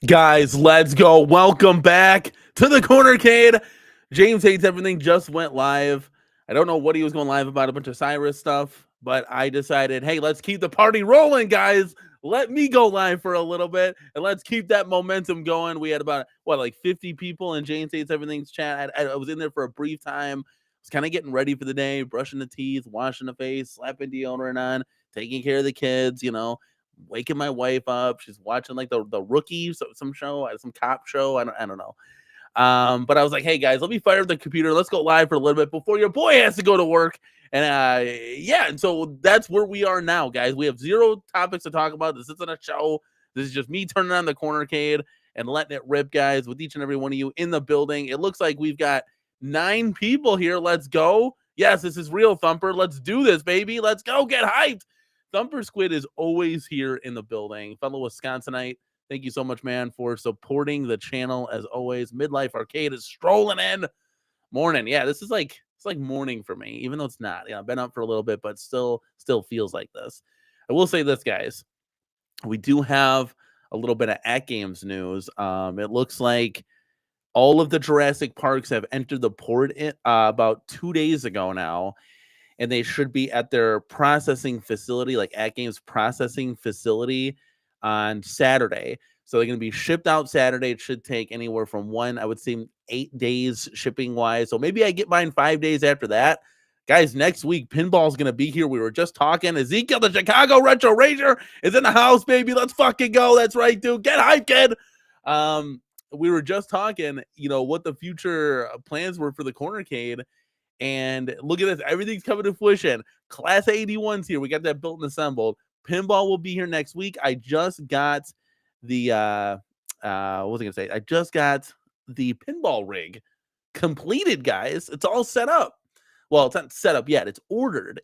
Guys, let's go. Welcome back to the CornerCade. James Hates Everything just went live. I don't know what he was going live about, a bunch of Cyrus stuff, but I decided, hey, let's keep the party rolling, guys. Let me go live for a little bit, and let's keep that momentum going. We had about, like 50 people in James Hates Everything's chat. I was in there for a brief time. I was kind of getting ready for the day, brushing the teeth, washing the face, slapping deodorant on, taking care of the kids, waking my wife up. She's watching like the Rookie, some show, some cop show. I don't know. But I was like, hey guys, let me fire up the computer. Let's go live for a little bit before your boy has to go to work. And and so that's where we are now, guys. We have zero topics to talk about. This isn't a show. This is just me turning on the CornerCade and letting it rip, guys, with each and every one of you in the building. It looks like we've got 9 people here. Let's go. Yes, this is real, Thumper. Let's do this, baby. Let's go. Get hyped. Thumper Squid is always here in the building. Fellow Wisconsinite, thank you so much, man, for supporting the channel as always. Midlife Arcade is strolling in. Morning. Yeah, this is it's like morning for me, even though it's not. I've been up for a little bit, but still feels like this. I will say this, guys. We do have a little bit of AtGames news. It looks like all of the Jurassic Parks have entered the port about 2 days ago now. And they should be at their processing facility, like AtGames processing facility, on Saturday. So they're going to be shipped out Saturday. It should take anywhere from 8 days shipping wise. So maybe I get mine 5 days after that. Guys, next week, Pinball is going to be here. We were just talking. Ezekiel, the Chicago Retro Ranger, is in the house, baby. Let's fucking go. That's right, dude. Get hyped, kid. We were just talking, what the future plans were for the CornerCade. And look at this. Everything's coming to fruition. Class 81's here. We got that built and assembled. Pinball will be here next week. I just got the what was I gonna say? I just got the pinball rig completed, guys. It's all set up. Well, it's not set up yet. It's ordered.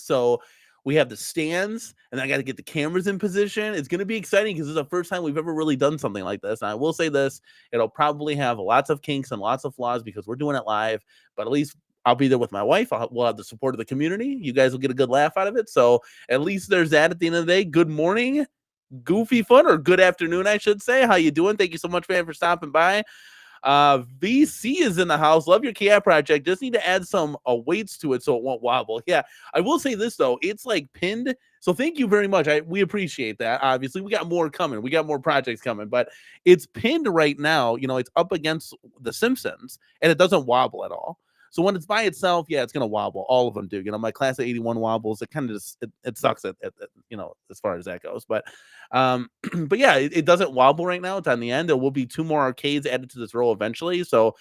So we have the stands, and I got to get the cameras in position. It's going to be exciting because this is the first time we've ever really done something like this. And I will say this, it'll probably have lots of kinks and lots of flaws because we're doing it live, but at least I'll be there with my wife. We'll have the support of the community. You guys will get a good laugh out of it. So at least there's that at the end of the day. Good morning, Goofy Fun, or good afternoon, I should say. How you doing? Thank you so much, man, for stopping by. VC is in the house. Love your cat project. Just need to add some weights to it so it won't wobble. Yeah, I will say this, though. It's like pinned. So thank you very much. We appreciate that. Obviously, we got more coming. We got more projects coming. But it's pinned right now. It's up against the Simpsons, and it doesn't wobble at all. So when it's by itself, yeah, it's gonna wobble. All of them do. My class of 81 wobbles. It kind of just it sucks at as far as that goes. But but yeah, it doesn't wobble right now. It's on the end. There will be 2 more arcades added to this row eventually. So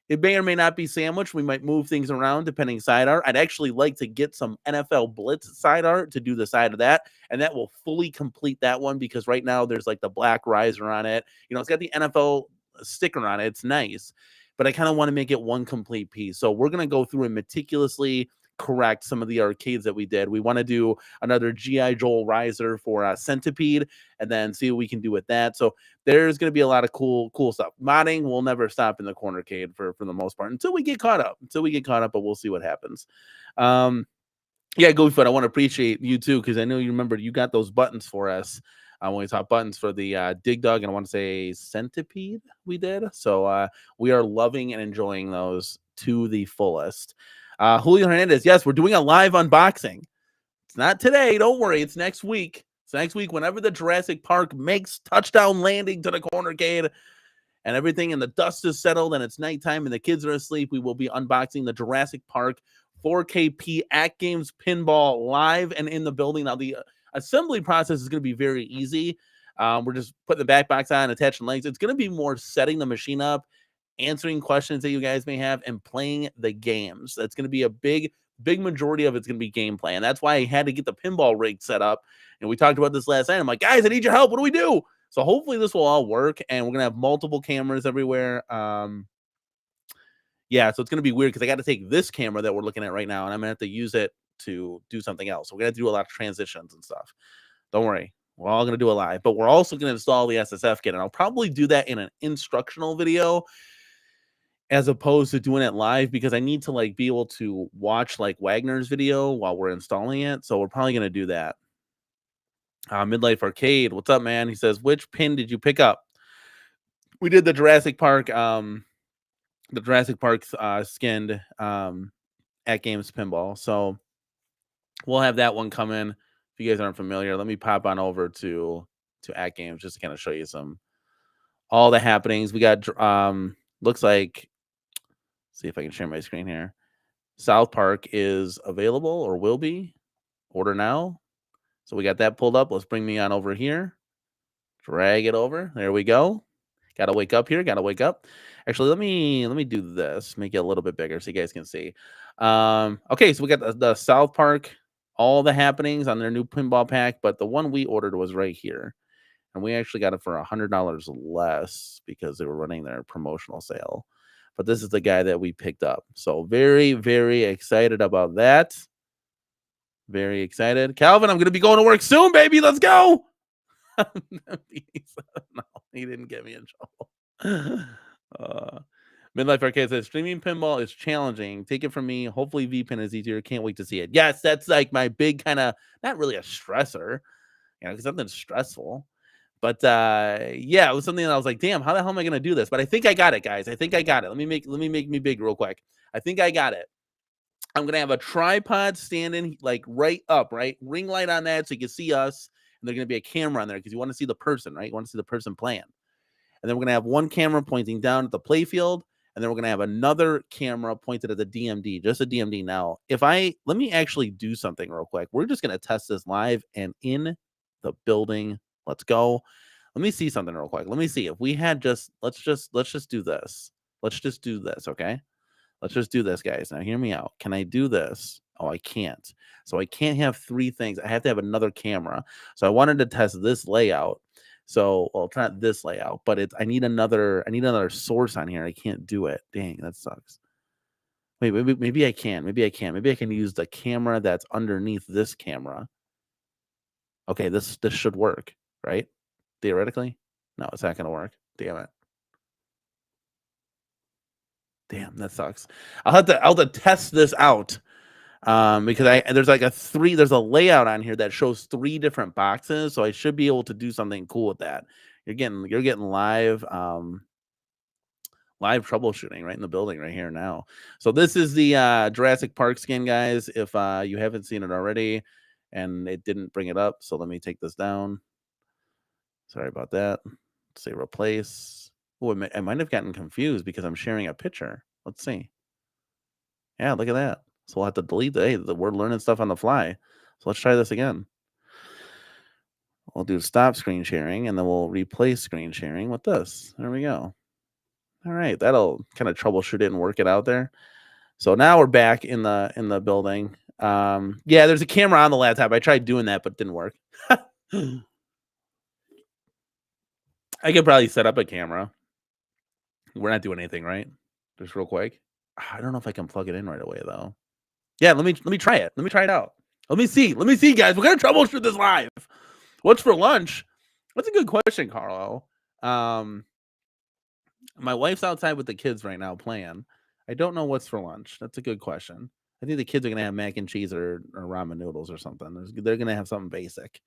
it may or may not be sandwiched. We might move things around depending side art. I'd actually like to get some NFL Blitz side art to do the side of that, and that will fully complete that one because right now there's like the black riser on it. It's got the NFL sticker on it. It's nice. But I kind of want to make it one complete piece. So we're going to go through and meticulously correct some of the arcades that we did. We want to do another GI Joe riser for Centipede, and then see what we can do with that. So there's going to be a lot of cool stuff. Modding will never stop in the Cornercade for the most part until we get caught up. But we'll see what happens. Yeah, Goofy, I want to appreciate you too, because I know you remember you got those buttons for us when we talked buttons for the Dig Dug, and I want to say Centipede we did. So we are loving and enjoying those to the fullest. Julio Hernandez, yes, we're doing a live unboxing. It's not today, don't worry. It's next week. It's next week whenever the Jurassic Park makes touchdown landing to the Cornercade and everything, and the dust is settled, and it's nighttime, and the kids are asleep. We will be unboxing the Jurassic Park 4KP AtGames Pinball live and in the building. Now, the assembly process is going to be very easy. We're just putting the back box on, attaching legs. It's going to be more setting the machine up, answering questions that you guys may have, and playing the games. That's going to be a big majority of it's going to be gameplay, and that's why I had to get the pinball rig set up. And we talked about this last night. I'm like, guys, I need your help. What do we do? So hopefully this will all work, and we're gonna have multiple cameras everywhere. Yeah, so it's gonna be weird because I got to take this camera that we're looking at right now, and I'm gonna have to use it to do something else. So we're gonna have to do a lot of transitions and stuff. Don't worry, we're all gonna do it live, but we're also gonna install the SSF kit, and I'll probably do that in an instructional video as opposed to doing it live, because I need to like be able to watch like Wagner's video while we're installing it. So we're probably gonna do that. Midlife Arcade, what's up, man? He says, which pin did you pick up? We did the Jurassic Park skinned AtGames pinball. So we'll have that one come in. If you guys aren't familiar, let me pop on over to AtGames just to kind of show you all the happenings. We got looks like, see if I can share my screen here. South Park is available or will be. Order now. So we got that pulled up. Let's bring me on over here. Drag it over. There we go. Gotta wake up here. Gotta wake up. Actually, let me do this. Make it a little bit bigger so you guys can see. Okay, so we got the South Park, all the happenings on their new pinball pack, but the one we ordered was right here, and we actually got it for $100 less because they were running their promotional sale. But this is the guy that we picked up. So very, very excited about that. Very excited. Calvin, I'm gonna be going to work soon, baby. Let's go. No, he didn't get me in trouble. Midlife Arcade says streaming pinball is challenging. Take it from me. Hopefully VPN is easier. Can't wait to see it. Yes, that's like my big kind of, not really a stressor, because something's stressful. But yeah, it was something that I was like, damn, how the hell am I gonna do this? But I think I got it, guys. I think I got it. Let me make me big real quick. I think I got it. I'm gonna have a tripod standing like right up, right? Ring light on that so you can see us. And there's gonna be a camera on there because you want to see the person, right? You want to see the person playing. And then we're gonna have one camera pointing down at the play field, and then we're gonna have another camera pointed at the DMD, just a DMD. Now, let me actually do something real quick. We're just gonna test this live and in the building. Let's go. Let me see something real quick. Let me see if we had let's just do this. Let's just do this, okay? Let's just do this, guys. Now, hear me out. Can I do this? Oh, I can't. So I can't have three things. I have to have another camera. So I wanted to test this layout. So, well, it's not this layout, but I need another source on here. I can't do it. Dang, that sucks. Wait, maybe I can. Maybe I can use the camera that's underneath this camera. Okay, this should work, right? Theoretically. No, it's not going to work. Damn it. Damn, that sucks. I'll have to test this out. Because there's a layout on here that shows 3 different boxes, so I should be able to do something cool with that. You're getting live troubleshooting right in the building right here now. So this is the Jurassic Park skin, guys. If you haven't seen it already and it didn't bring it up, so let me take this down. Sorry about that. Say replace. Oh, I might have gotten confused because I'm sharing a picture. Let's see. Yeah, look at that. So we'll have to delete we're learning stuff on the fly. So let's try this again. We'll do stop screen sharing, and then we'll replace screen sharing with this. There we go. All right, that'll kind of troubleshoot it and work it out there. So now we're back in the building. Yeah, there's a camera on the laptop. I tried doing that, but it didn't work. I could probably set up a camera. We're not doing anything, right? Just real quick. I don't know if I can plug it in right away, though. Yeah, let me try it. Let me try it out. Let me see. Let me see, guys. We're gonna troubleshoot this live. What's for lunch? That's a good question, Carlo. Um, my wife's outside with the kids right now playing. I don't know what's for lunch. That's a good question. I think the kids are gonna have mac and cheese or ramen noodles or something. They're gonna have something basic.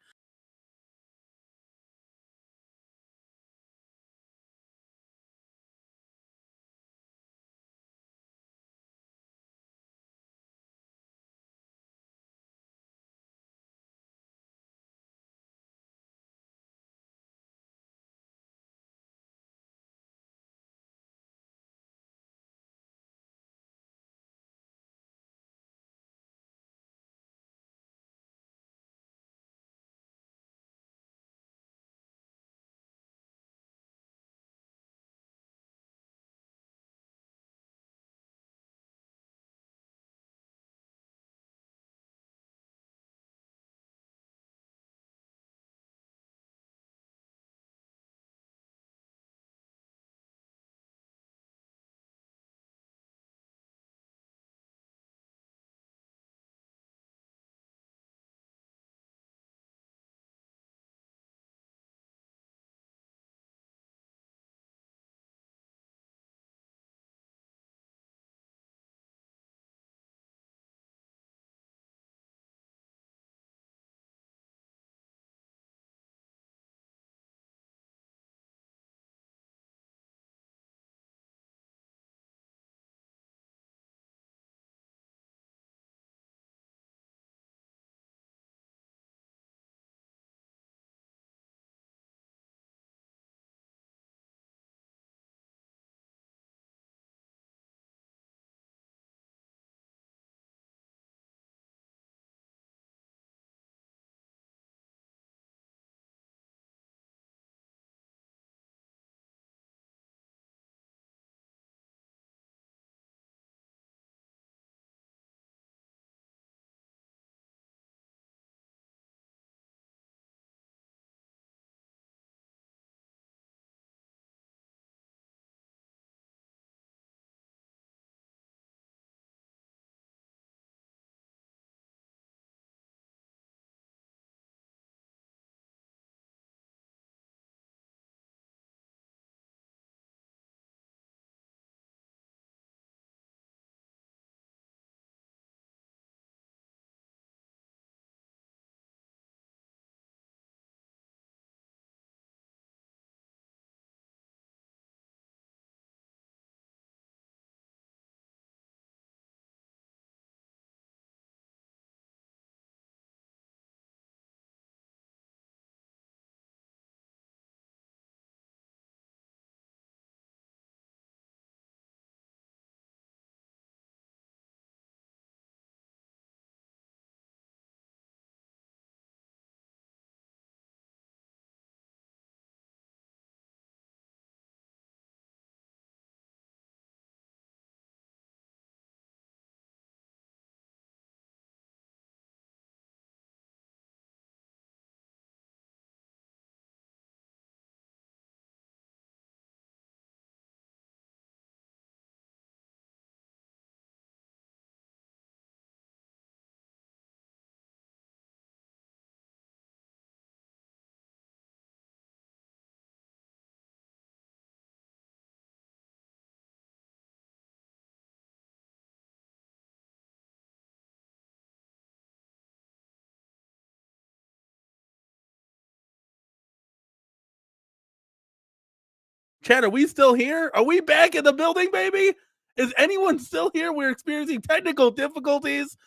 Chad, are we still here? Are we back in the building, baby? Is anyone still here? We're experiencing technical difficulties.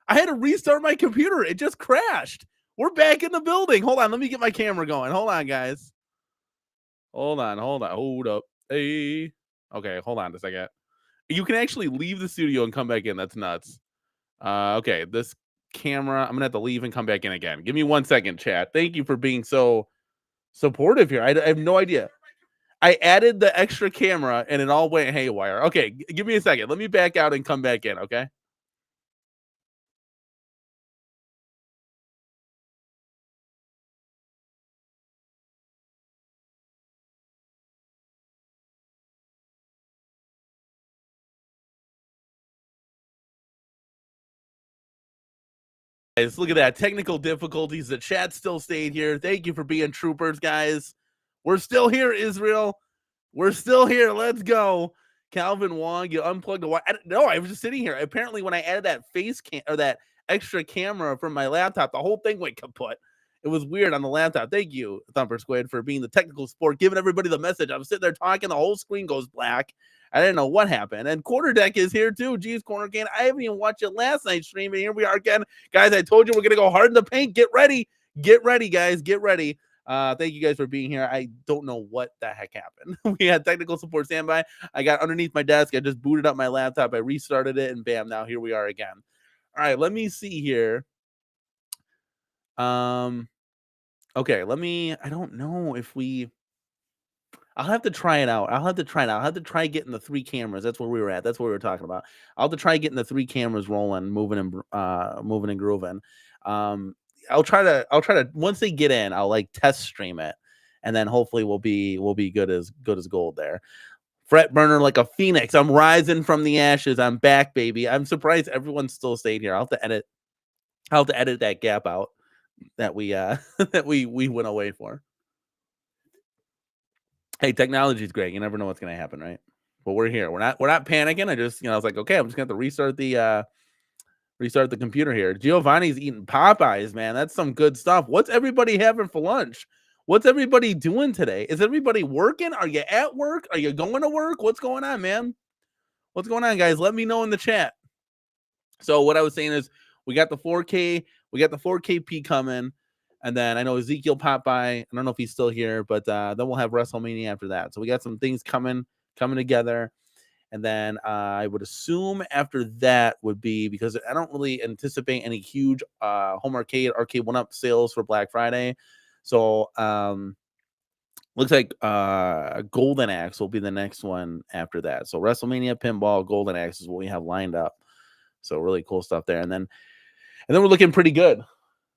I had to restart my computer. It just crashed. We're back in the building. Hold on. Let me get my camera going. Hold on, guys. Hold on. Hold on. Hold up. Hey. Okay. Hold on a second. You can actually leave the studio and come back in. That's nuts. Okay. This camera, I'm going to have to leave and come back in again. Give me 1 second, chat. Thank you for being so supportive here. I have no idea. I added the extra camera and it all went haywire. Okay, give me a second. Let me back out and come back in, okay? Guys, look at that. Technical difficulties. The chat still stayed here. Thank you for being troopers, guys. We're still here, Israel. We're still here. Let's go. Calvin Wong, you unplugged the wire. No, I was just sitting here. Apparently, when I added that face cam or that extra camera from my laptop, the whole thing went kaput. It was weird on the laptop. Thank you, Thumper Squid, for being the technical support, giving everybody the message. I'm sitting there talking, the whole screen goes black. I didn't know what happened. And Quarter Deck is here too. Geez, CornerCade. I haven't even watched it last night's stream, and here we are again. Guys, I told you we're gonna go hard in the paint. Get ready. Get ready, guys. Get ready. Thank you guys for being here. I don't know what the heck happened. We had technical support standby. I got underneath my desk. I just booted up my laptop. I restarted it, and bam, now here we are again. All right, let me see here. Okay, I don't know if I'll have to try it out. I'll have to try getting the 3 cameras. That's where we were at. That's what we were talking about. I'll have to try getting the 3 cameras rolling, moving and grooving. I'll try to once they get in, I'll like test stream it, and then hopefully we'll be good as gold there. Fret burner like a phoenix. I'm rising from the ashes. I'm back, baby. I'm surprised everyone still stayed here. I'll have to edit that gap out that we that we went away for. Hey, technology is great. You never know what's going to happen, right? But we're here. We're not panicking. I was like, okay, I'm just going to have to restart the computer here. Giovanni's eating Popeyes, man. That's some good stuff. What's everybody having for lunch? What's everybody doing today? Is everybody working? Are you at work? Are you going to work? What's going on, man? What's going on, guys? Let me know in the chat. So what I was saying is we got the 4K, P coming. And then I know Ezekiel popped by. I don't know if he's still here, but then we'll have WrestleMania after that. So we got some things coming together. And then I would assume after that would be, because I don't really anticipate any huge home arcade 1-up sales for Black Friday. So looks like Golden Axe will be the next one after that. So WrestleMania, Pinball, Golden Axe is what we have lined up. So really cool stuff there. And then we're looking pretty good.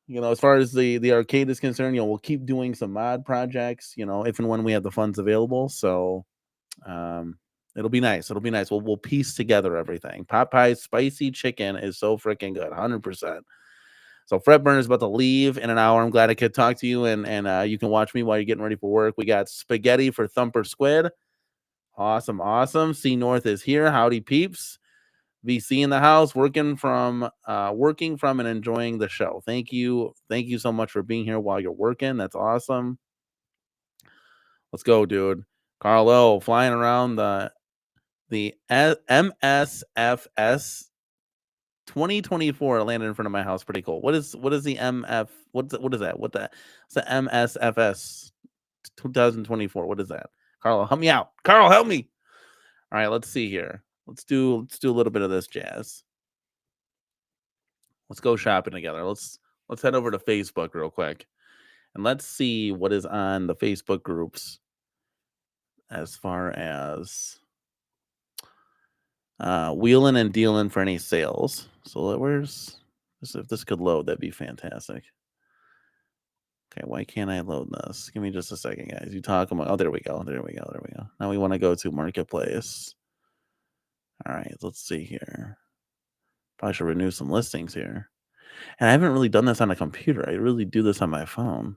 As far as the arcade is concerned, we'll keep doing some mod projects, if and when we have the funds available. So it'll be nice. We'll piece together everything. Popeye's spicy chicken is so freaking good, 100%. So Fred Burner's about to leave in an hour. I'm glad I could talk to you, and you can watch me while you're getting ready for work. We got spaghetti for Thumper Squid. Awesome. C North is here. Howdy, peeps. VC in the house, working from and enjoying the show. Thank you so much for being here while you're working. That's awesome. Let's go, dude. Carlo flying around the MSFS 2024 landed in front of my house. Pretty cool. What is the MF? What is that? It's the MSFS 2024. What is that? Carlo, help me out. Carl, help me. All right, let's see here. Let's do a little bit of this jazz. Let's go shopping together. Let's head over to Facebook real quick, and let's see what is on the Facebook groups as far as wheeling and dealing for any sales. So where's this? If this could load, that'd be fantastic. Okay, why can't I load this? Give me just a second, guys. You talk about. Oh, there we go. Now we want to go to Marketplace. All right, let's see here. Probably should renew some listings here. And I haven't really done this on a computer. I really do this on my phone.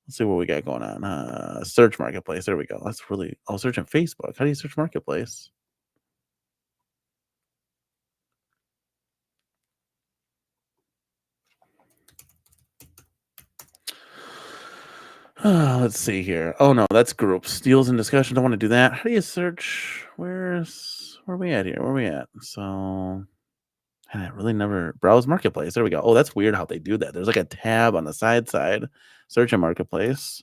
Let's see what we got going on. Search Marketplace. There we go. That's really... Oh, search on Facebook. How do you search Marketplace? Let's see here. Oh, no, that's groups. Deals and discussion. Don't want to do that. How do you search? Where are we at here? Where are we at? So... I really never browse Marketplace. There we go. Oh, that's weird how they do that. There's like a tab on the side. Search a Marketplace.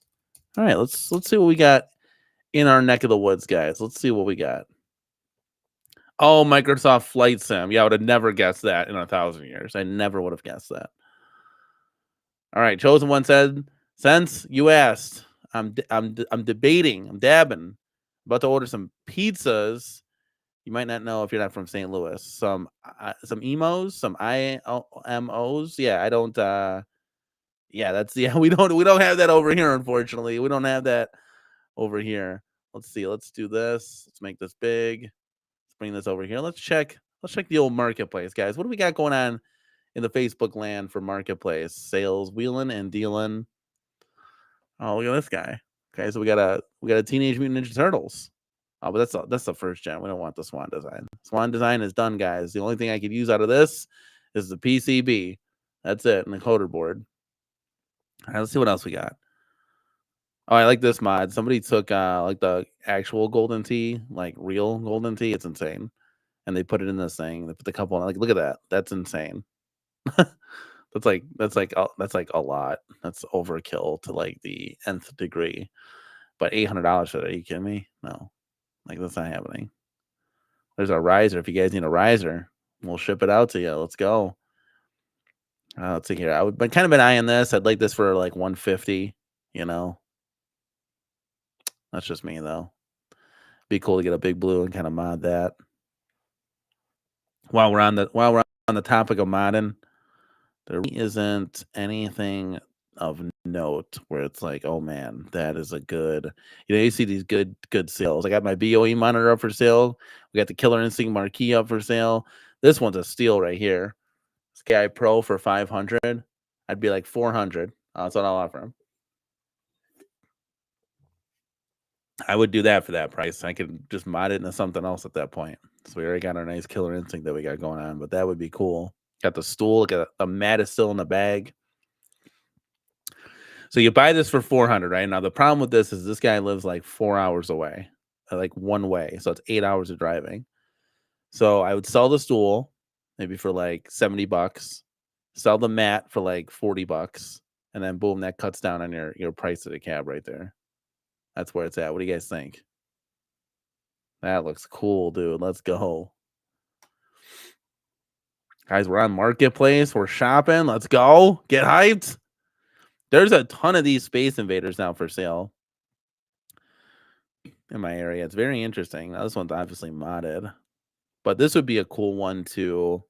All right, let's see what we got in our neck of the woods, guys. Let's see what we got. Oh, Microsoft Flight Sim. Yeah, I would have never guessed that in 1,000 years. I never would have guessed that. All right, Chosen One said, since you asked, I'm debating, I'm dabbing, about to order some pizzas. You might not know if you're not from St. Louis. Some emos, some IMOs. Yeah, I don't. We don't have that over here. Unfortunately, we don't have that over here. Let's see. Let's do this. Let's make this big. Let's bring this over here. Let's check the old Marketplace, guys. What do we got going on in the Facebook land for marketplace sales, wheeling and dealing. Oh, look at this guy. Okay, so we got a Teenage Mutant Ninja Turtles. Oh, but that's the first gen. We don't want the Swan design. Swan design is done, guys. The only thing I could use out of this is the PCB. That's it, and the coder board. All right, let's see what else we got. Oh, I like this mod. Somebody took like the actual Golden Tee, like real Golden Tee. It's insane. And they put it in this thing. They put the couple on. Like, look at that. That's insane. that's like a lot. That's overkill to like the nth degree. But $800 for that? Are you kidding me? No, like that's not happening. There's a riser. If you guys need a riser, we'll ship it out to you. Let's go. Let's see here. I would kind of been eyeing this. I'd like this for like 150. You know, that's just me though. Be cool to get a big blue and kind of mod that. While we're on the topic of modding, there really isn't anything of note where it's like, oh man, that is a good. You see these good sales. I got my BOE monitor up for sale. We got the Killer Instinct marquee up for sale. This one's a steal right here. Sky Pro for 500. I'd be like 400. That's what I'll offer him. I would do that for that price. I could just mod it into something else at that point. So we already got our nice Killer Instinct that we got going on, but that would be cool. Got the stool. Got a mat is still in the bag. So you buy this for 400, right? Now the problem with this is this guy lives like 4 hours away, like one way. So it's 8 hours of driving. So I would sell the stool maybe for like $70, sell the mat for like $40, and then boom, that cuts down on your price of the cab right there. That's where it's at. What do you guys think? That looks cool, dude. Let's go. Guys, we're on Marketplace. We're shopping. Let's go. Get hyped. There's a ton of these Space Invaders now for sale in my area. It's very interesting. Now, this one's obviously modded, but this would be a cool one too.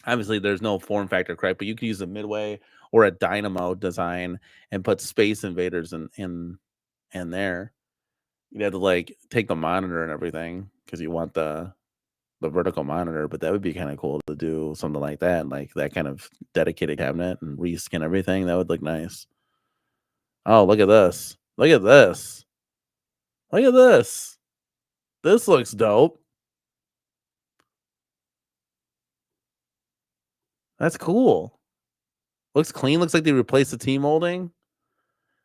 Obviously, there's no form factor correct, but you could use a Midway or a Dynamo design and put Space Invaders in there. You'd have to like take the monitor and everything because you want the vertical monitor, but that would be kind of cool to do something like that, like that kind of dedicated cabinet and reskin everything. That would look nice. Oh, look at this. Look at this. Look at this. This looks dope. That's cool. Looks clean. Looks like they replaced the T-molding.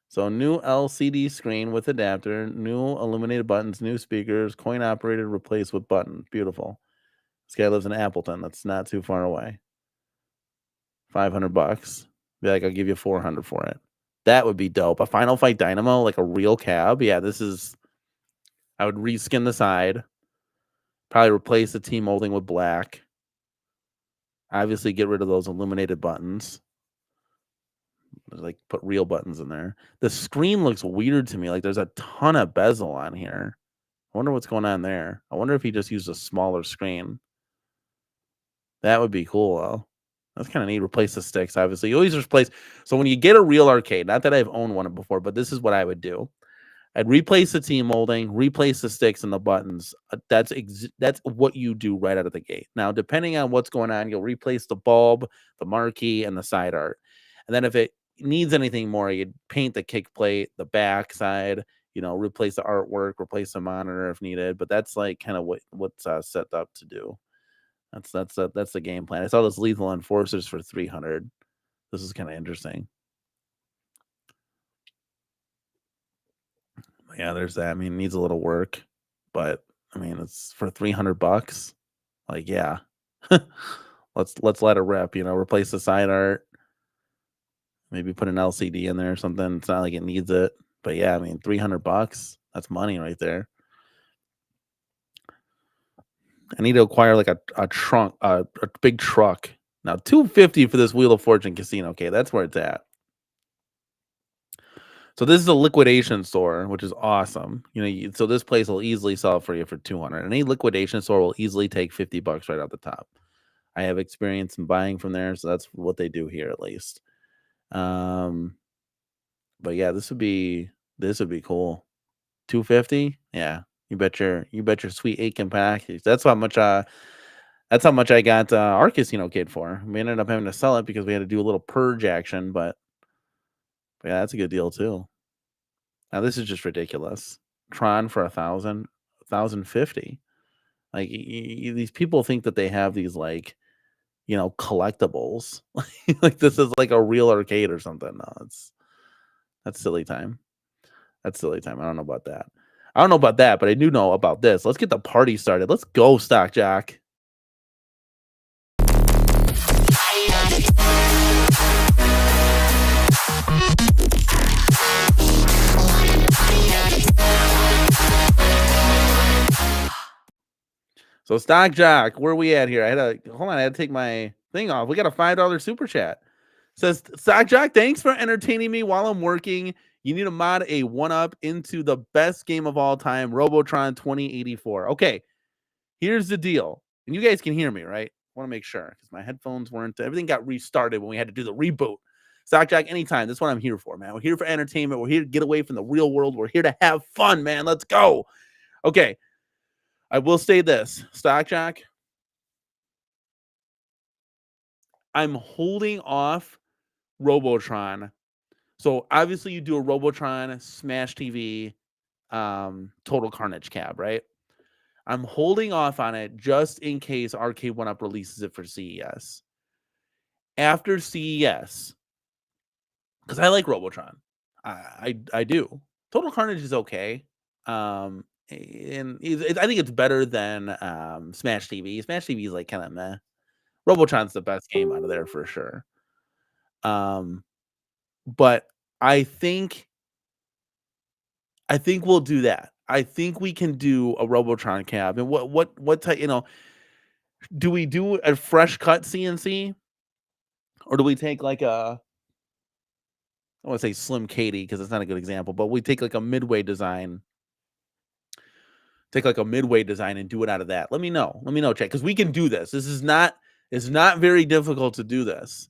So new LCD screen with adapter, new illuminated buttons, new speakers, coin operated, replaced with button. Beautiful. This guy lives in Appleton. That's not too far away. $500. Be like, I'll give you 400 for it. That would be dope. A Final Fight Dynamo, like a real cab. Yeah, this is. I would reskin the side. Probably replace the T-molding with black. Obviously, get rid of those illuminated buttons. Like put real buttons in there. The screen looks weird to me. Like there's a ton of bezel on here. I wonder what's going on there. I wonder if he just used a smaller screen. That would be cool though. That's kind of neat. Replace the sticks, obviously. You always replace. So when you get a real arcade, not that I've owned one before, but this is what I would do. I'd replace the T-molding, replace the sticks and the buttons. That's what you do right out of the gate. Now, depending on what's going on, you'll replace the bulb, the marquee, and the side art. And then if it needs anything more, you'd paint the kick plate, the back side, replace the artwork, replace the monitor if needed. But that's like kind of what's set up to do. That's the game plan. I saw this Lethal Enforcers for 300. This is kind of interesting. Yeah, there's that. I mean, it needs a little work, but I mean, it's for $300. Like, yeah, let's let it rip. Replace the side art. Maybe put an LCD in there or something. It's not like it needs it, but yeah, I mean, $300. That's money right there. I need to acquire like a trunk, a big truck. Now, $250 for this Wheel of Fortune casino. Okay, that's where it's at. So this is a liquidation store, which is awesome. So this place will easily sell it for you for 200. Any liquidation store will easily take $50 right off the top. I have experience in buying from there, so that's what they do here at least. But yeah, this would be cool. 250, yeah. You bet your sweet Aiken package. That's how much That's how much I got our casino kid for. We ended up having to sell it because we had to do a little purge action, but yeah, that's a good deal too. Now this is just ridiculous. Tron for 1,050. Like these people think that they have these like collectibles. Like this is like a real arcade or something. No, that's silly time. That's silly time. I don't know about that. I don't know about that, but I do know about this. Let's get the party started. Let's go, Stock Jock. So Stock Jock, where are we at here? I had to take my thing off. We got a $5 super chat. Says Stock Jock, thanks for entertaining me while I'm working. You need to mod a 1-up into the best game of all time, Robotron 2084. Okay, here's the deal. And you guys can hear me, right? I want to make sure because my headphones weren't. Everything got restarted when we had to do the reboot. Stock Jock, anytime. That's what I'm here for, man. We're here for entertainment. We're here to get away from the real world. We're here to have fun, man. Let's go. Okay. I will say this, Stock Jock. I'm holding off Robotron. So obviously you do a Robotron, Smash TV, Total Carnage cab, right? I'm holding off on it just in case Arcade 1-Up releases it for CES. After CES, because I like Robotron. I do. Total Carnage is okay. And I think it's better than Smash TV. Smash TV is like kind of meh. Robotron's the best game out of there for sure. But I think we'll do that. I think we can do a Robotron cab. And what type, do we do a fresh cut CNC? Or do we take like I want to say Slim Katie because it's not a good example, but we take like a midway design. Take like a midway design and do it out of that. Let me know. Let me know, chat, because we can do this. It's not very difficult to do this.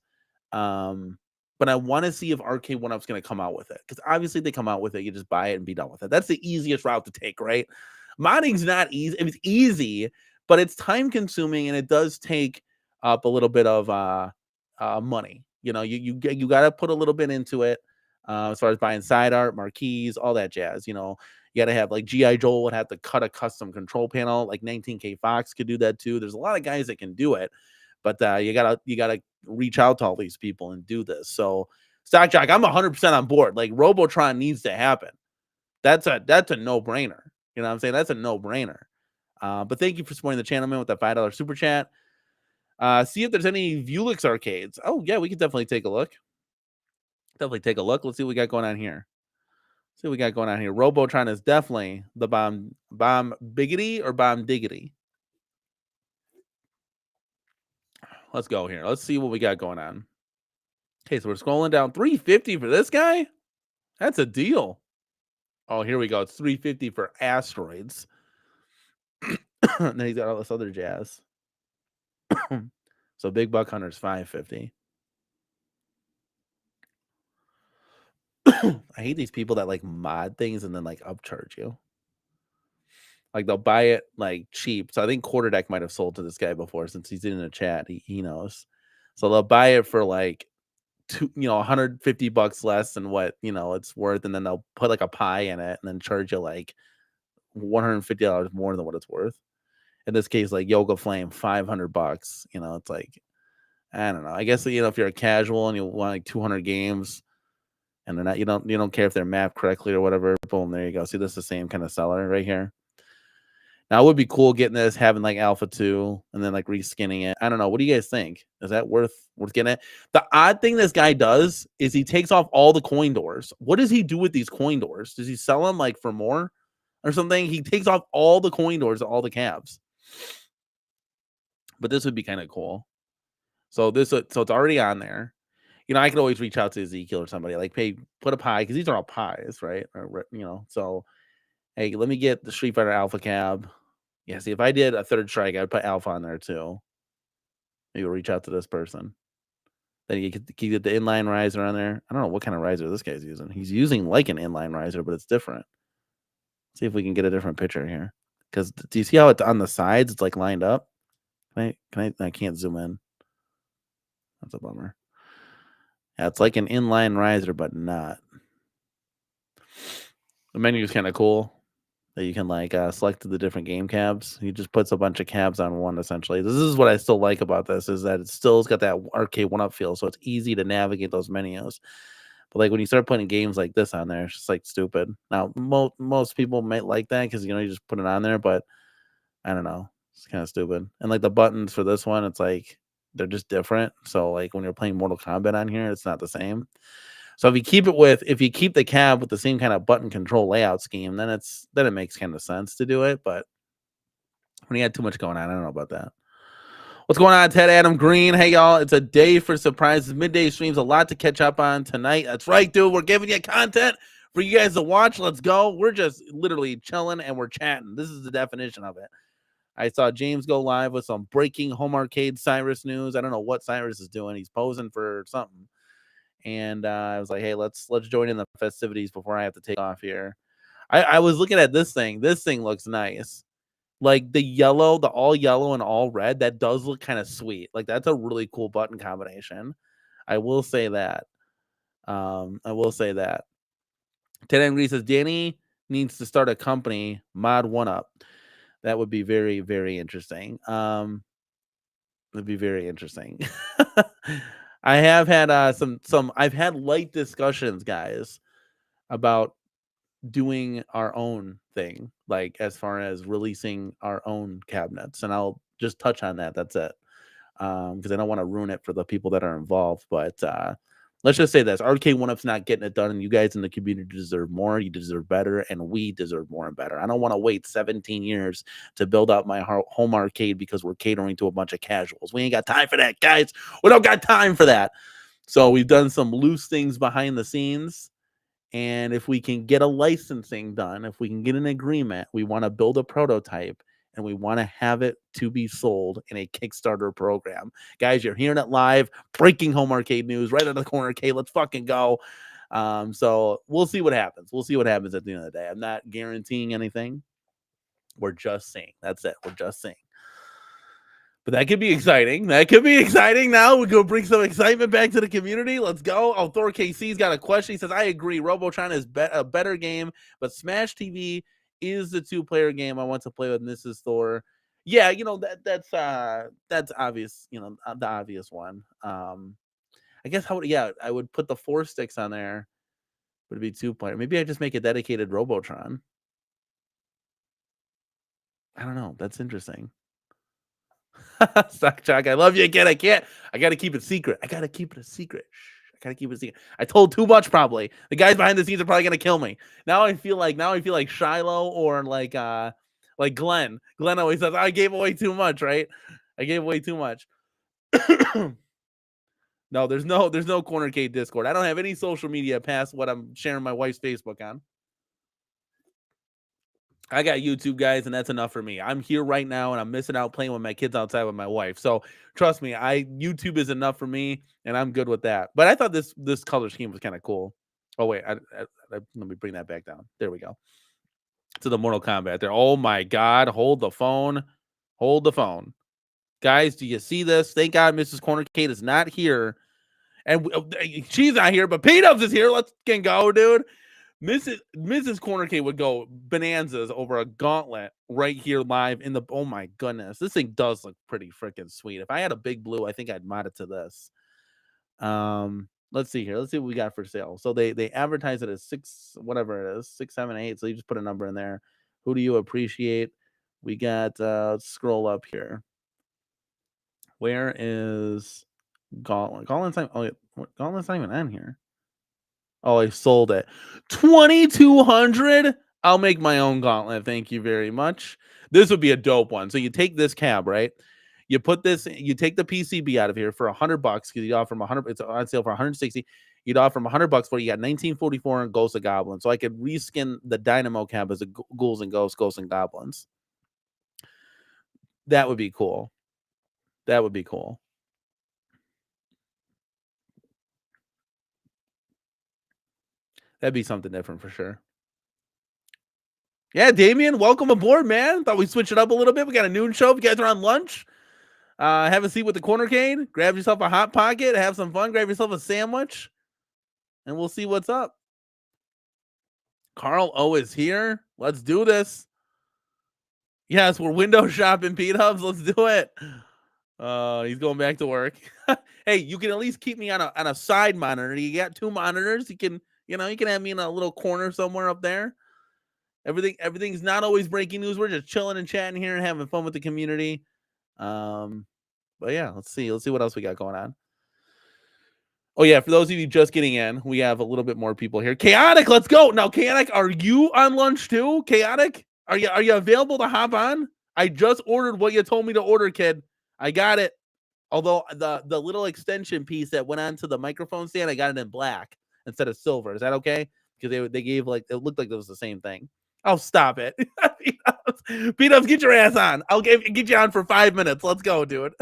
But I want to see if Arcade 1-Up's going to come out with it. Because obviously they come out with it, you just buy it and be done with it. That's the easiest route to take, right? Modding's not easy. It's easy, but it's time consuming and it does take up a little bit of money. You got to put a little bit into it as far as buying side art, marquees, all that jazz. You got to have like G.I. Joe would have to cut a custom control panel. Like 19K Fox could do that too. There's a lot of guys that can do it, but you gotta reach out to all these people and do this. So Stock Jock, I'm 100% on board. Like Robotron needs to happen. That's a no-brainer. You know what I'm saying? That's a no-brainer. But thank you for supporting the channel, man, with that $5 super chat. See if there's any Vulix arcades. Oh yeah, we could definitely take a look. Let's see what we got going on here. Robotron is definitely the bomb biggity or bomb diggity. Let's go here. Let's see what we got going on. Okay, so we're scrolling down. 350 for this guy? That's a deal. Oh, here we go. It's 350 for asteroids. And then he's got all this other jazz. So Big Buck Hunter's 550. I hate these people that like mod things and then like upcharge you. Like they'll buy it like cheap. So I think Quarter Deck might have sold to this guy before since he's in the chat. He knows. So they'll buy it for like $150 less than what it's worth, and then they'll put like a pie in it and then charge you like $150 more than what it's worth. In this case, like Yoga Flame, $500. It's like, I don't know. I guess if you're a casual and you want like 200 games, and they're not, you don't care if they're mapped correctly or whatever. Boom, there you go. See, this is the same kind of seller right here. Now it would be cool getting this, having like Alpha 2, and then like reskinning it. I don't know. What do you guys think? Is that worth getting it? The odd thing this guy does is he takes off all the coin doors. What does he do with these coin doors? Does he sell them like for more or something? He takes off all the coin doors, all the cabs. But this would be kind of cool. So it's already on there. I could always reach out to Ezekiel or somebody like, hey, put a pie, because these are all pies, right? So hey, let me get the Street Fighter Alpha cab. Yeah, see, if I did a third strike, I'd put Alpha on there too. Maybe we'll reach out to this person. Then you get the inline riser on there. I don't know what kind of riser this guy's using. He's using like an inline riser, but it's different. See if we can get a different picture here. Because do you see how it's on the sides? It's like lined up. I can't zoom in. That's a bummer. Yeah, it's like an inline riser, but not. The menu is kind of cool. That you can like select the different game cabs. He just puts a bunch of cabs on one essentially. This is what I still like about this is that it's got that arcade one-up feel, so it's easy to navigate those menus. But like when you start putting games like this on there, it's just like stupid. Now most people might like that because you just put it on there, but I don't know, it's kind of stupid. And like the buttons for this one, it's like they're just different. So like when you're playing Mortal Kombat on here, it's not the same. So if you keep the cab with the same kind of button control layout scheme, then it makes kind of sense to do it. But when you had too much going on, I don't know about that. What's going on, Ted Adam Green? Hey, y'all. It's a day for surprises. Midday streams, a lot to catch up on tonight. That's right, dude. We're giving you content for you guys to watch. Let's go. We're just literally chilling and we're chatting. This is the definition of it. I saw James go live with some breaking home arcade Cyrus news. I don't know what Cyrus is doing. He's posing for something. And I was like, hey, let's join in the festivities before I have to take off here. I was looking at this thing. This thing looks nice. Like the yellow, the all yellow and all red, that does look kind of sweet. Like that's a really cool button combination. I will say that. Ted Angry says Danny needs to start a company, Mod 1-Up. That would be very, very interesting. It'd be very interesting. I have had I've had light discussions, guys, about doing our own thing, like as far as releasing our own cabinets, and I'll just touch on that. That's it, because I don't want to ruin it for the people that are involved. But let's just say this: Arcade 1-Up's not getting it done, and you guys in the community deserve more. You deserve better, and we deserve more and better. I don't want to wait 17 years to build out my home arcade because we're catering to a bunch of casuals. We ain't got time for that, guys. We don't got time for that. So we've done some loose things behind the scenes. And if we can get a licensing done, if we can get an agreement, we want to build a prototype and we want to have it to be sold in a Kickstarter program. Guys, you're hearing it live. Breaking home arcade news right out of the CornerCade. Let's fucking go. So we'll see what happens. We'll see what happens at the end of the day. I'm not guaranteeing anything. We're just saying. That's it. We're just saying. But that could be exciting. That could be exciting. Now we're going to bring some excitement back to the community. Let's go. Oh, Thor KC's got a question. He says, I agree. Robotron is a better game, but Smash TV is the two-player game I want to play with Mrs. Thor. Yeah, that's obvious, the obvious one. I guess I would put the 4 sticks on there. Would it be 2-player? Maybe I just make a dedicated Robotron. I don't know. That's interesting. Stock Chuck, I love you again. I got to keep it secret. I got to keep it a secret. I told too much probably. The guys behind the scenes are probably going to kill me. Now I feel like Shiloh or like Glenn. Glenn always says, I gave away too much, right? I gave away too much. No, there's no CornerCade Discord. I don't have any social media past what I'm sharing my wife's Facebook on. I got YouTube, guys, and that's enough for me. I'm here right now, and I'm missing out playing with my kids outside with my wife. So trust me, YouTube is enough for me, and I'm good with that. But I thought this color scheme was kind of cool. Oh wait, let me bring that back down. There we go. To the Mortal Kombat there. Oh my God! Hold the phone, guys. Do you see this? Thank God, Mrs. CornerCade is not here, and she's not here, but P-Dubs is here. Let's get go, dude. Mrs. CornerCade would go bananas over a gauntlet right here live in the. Oh my goodness, this thing does look pretty freaking sweet. If I had a big blue, I think I'd mod it to this. Let's see here. Let's see what we got for sale. So they advertise it as 6, whatever it is, 6, 7, 8. So you just put a number in there. Who do you appreciate? We got. Let's scroll up here. Where is Gauntlet? Gauntlet's not even on here. Oh, I sold it. 2,200. I'll make my own gauntlet. Thank you very much. This would be a dope one. So you take this cab, right? You take the PCB out of here for $100 because you offer them 100. It's on sale for 160. You'd offer them $100 for it. You got 1944 and Ghosts of Goblins. So I could reskin the Dynamo cab as a Ghouls and Ghosts and Goblins. That would be cool. That'd be something different for sure. Yeah, Damien, welcome aboard, man. Thought we'd switch it up a little bit. We got a noon show. If you guys are on lunch, Have a seat with the CornerCade. Grab yourself a hot pocket. Have some fun. Grab yourself a sandwich. And we'll see what's up. Carl O is here. Let's do this. Yes, we're window shopping, Pete Hubs. Let's do it. He's going back to work. Hey, you can at least keep me on a side monitor. You got 2 monitors. You can have me in a little corner somewhere up there. Everything's not always breaking news. We're just chilling and chatting here and having fun with the community. But yeah, let's see what else we got going on. Oh yeah, for those of you just getting in, we have a little bit more people here. Chaotic, let's go. Now, Chaotic, are you on lunch too? Chaotic, are you available to hop on? I just ordered what you told me to order, kid. I got it. Although the little extension piece that went onto the microphone stand, I got it in black instead of silver. Is that okay? Because they gave it looked like it was the same thing. Oh, stop it. P-Dubs, get your ass on. I'll get you on for 5 minutes. Let's go, dude.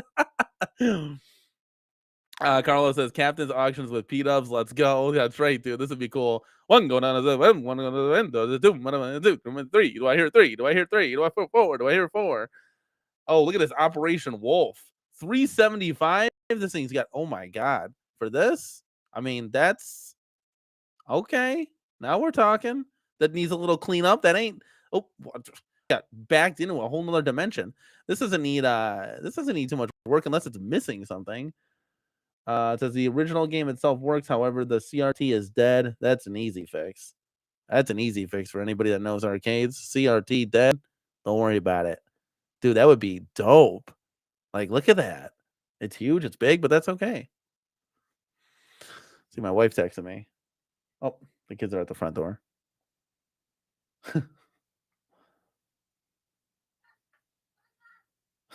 Carlos says captain's auctions with P-Dubs. Let's go. That's right, dude. This would be cool. One going down as one going to the window. The two, 3. Do I hear 3? Do I hear 3? Do I hear 4? Do I hear 4? Oh, look at this Operation Wolf. 375. This thing's got, oh my God. For this? I mean, that's okay. Now we're talking. That needs a little cleanup. That ain't, got backed into a whole nother dimension. This doesn't need too much work unless it's missing something. It says the original game itself works, however, the CRT is dead. That's an easy fix. That's an easy fix for anybody that knows arcades. CRT dead. Don't worry about it. Dude, that would be dope. Like, look at that. It's huge, it's big, but that's okay. See, my wife texted me. Oh, the kids are at the front door.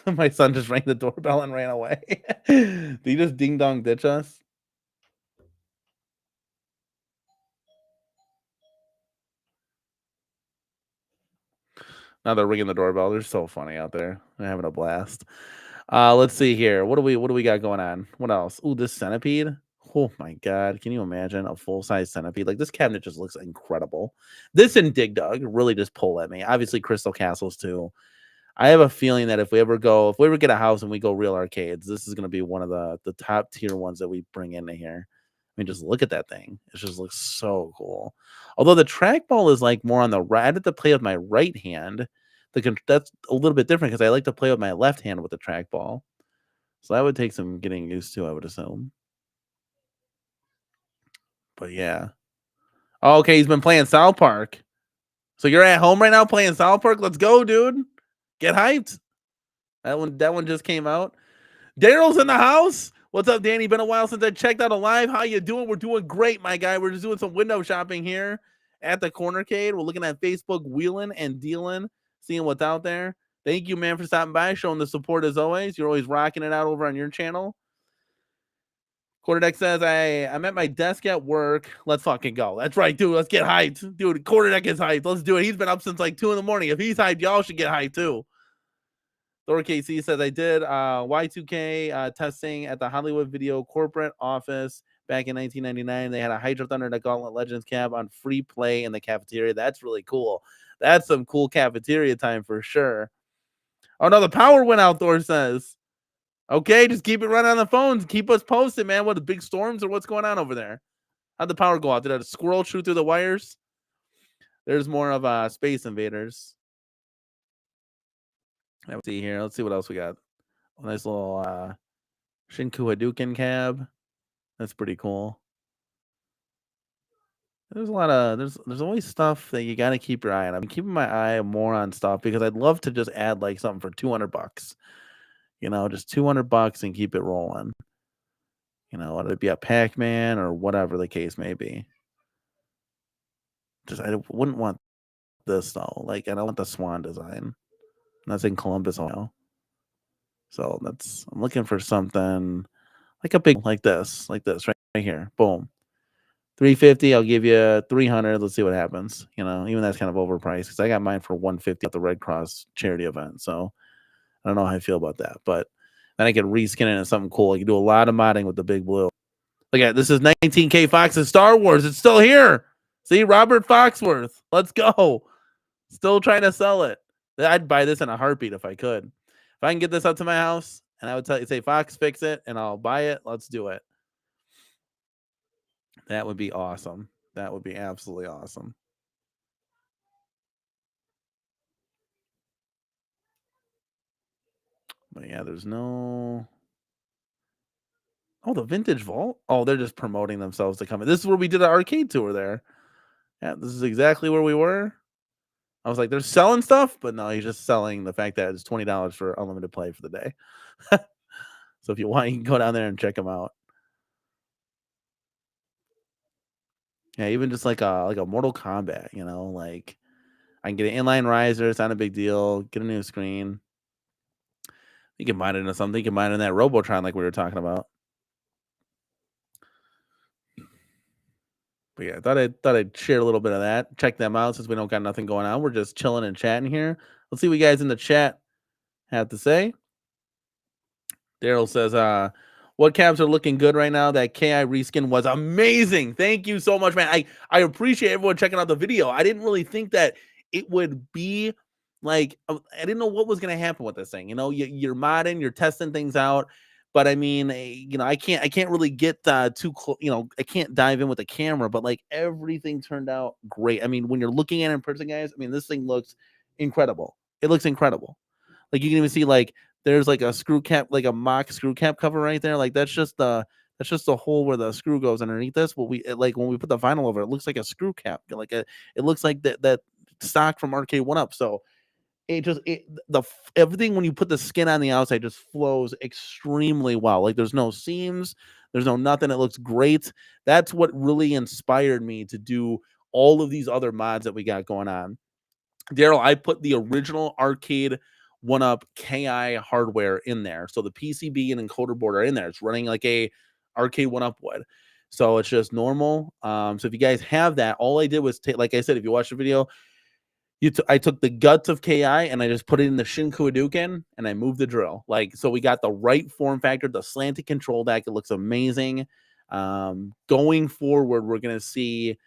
My son just rang the doorbell and ran away. Did he just ding dong ditch us? Now they're ringing the doorbell. They're so funny out there. They're having a blast. Let's see here. What do we got going on? What else? Ooh, this centipede. Oh my God. Can you imagine a full-size centipede? Like, this cabinet just looks incredible. This and Dig Dug really just pull at me. Obviously, Crystal Castles too. I have a feeling that if we ever get a house and we go real arcades, this is going to be one of the top tier ones that we bring into here. I mean, just look at that thing. It just looks so cool. Although the trackball is like more on the right. I had to play with my right hand. That's a little bit different because I like to play with my left hand with the trackball. So that would take some getting used to, I would assume. But yeah. Oh, okay, he's been playing South Park. So you're at home right now playing South Park? Let's go, dude. Get hyped. That one just came out. Daryl's in the house. What's up, Danny? Been a while since I checked out a live. How you doing? We're doing great, my guy. We're just doing some window shopping here at the CornerCade. We're looking at Facebook, wheeling and dealing, seeing what's out there. Thank you, man, for stopping by, showing the support as always. You're always rocking it out over on your channel. Quarterdeck says, I'm at my desk at work. Let's fucking go. That's right, dude. Let's get hyped. Dude, Quarterdeck is hyped. Let's do it. He's been up since like 2 in the morning. If he's hyped, y'all should get hyped too. Thor KC says, I did Y2K testing at the Hollywood Video corporate office back in 1999. They had a Hydro Thunder and a Gauntlet Legends cab on free play in the cafeteria. That's really cool. That's some cool cafeteria time for sure. Oh, no, the power went out, Thor says. Okay, just keep it running on the phones. Keep us posted, man. What, the big storms or what's going on over there? How'd the power go out? Did a squirrel shoot through the wires? There's more of Space Invaders. Let's see here. Let's see what else we got. A nice little Shinku Hadouken cab. That's pretty cool. There's a lot of there's always stuff that you got to keep your eye on. I'm keeping my eye more on stuff because I'd love to just add like something for $200. You know, just $200 and keep it rolling. You know, whether it be a Pac-Man or whatever the case may be. Just I wouldn't want this though. Like, I don't want the swan design. That's in Columbus, Ohio. So I'm looking for something like a big like this right here. Boom. 350. I'll give you 300. Let's see what happens. You know, even that's kind of overpriced because I got mine for 150 at the Red Cross charity event. So I don't know how I feel about that, but then I could reskin it into something cool. I can do a lot of modding with the big blue. Look at this is 19K Fox's Star Wars. It's still here. See, Robert Foxworth. Let's go. Still trying to sell it. I'd buy this in a heartbeat if I could. If I can get this up to my house And I would say, Fox, fix it, and I'll buy it. Let's do it. That would be awesome. That would be absolutely awesome. But yeah, there's no. Oh, the Vintage Vault. Oh, they're just promoting themselves to come in. This is where we did an arcade tour there. Yeah, this is exactly where we were. I was like, they're selling stuff, but no, he's just selling the fact that it's $20 for unlimited play for the day. So if you want, you can go down there and check them out. Yeah, even just like a Mortal Kombat, like I can get an inline riser. It's not a big deal. Get a new screen. You can mine it into something. You can mine it in that Robotron like we were talking about. But yeah, I thought I'd share a little bit of that. Check them out since we don't got nothing going on. We're just chilling and chatting here. Let's see what you guys in the chat have to say. Daryl says, what cabs are looking good right now? That KI reskin was amazing. Thank you so much, man. I appreciate everyone checking out the video. I didn't really think that it would be like, I didn't know what was going to happen with this thing. You're modding, you're testing things out. But I mean, I can't really get too close. I can't dive in with the camera, but like everything turned out great. I mean, when you're looking at it in person, guys, I mean, this thing looks incredible. It looks incredible. Like you can even see like there's like a screw cap, like a mock screw cap cover right there. Like that's just the hole where the screw goes underneath this. But like when we put the vinyl over, it looks like a screw cap. It looks like that stock from Arcade 1-Up. So everything when you put the skin on the outside just flows extremely well. Like there's no seams, there's no nothing. It looks great. That's what really inspired me to do all of these other mods that we got going on. Daryl, I put the original Arcade 1-Up KI hardware in there. So the PCB and encoder board are in there. It's running like a Arcade 1-Up would. So it's just normal. So if you guys have that, all I did was like I said, if you watch the video, I took the guts of KI and I just put it in the Shinku Hadouken and I moved the drill. Like, so we got the right form factor, the slanted control deck. It looks amazing. Going forward, we're gonna see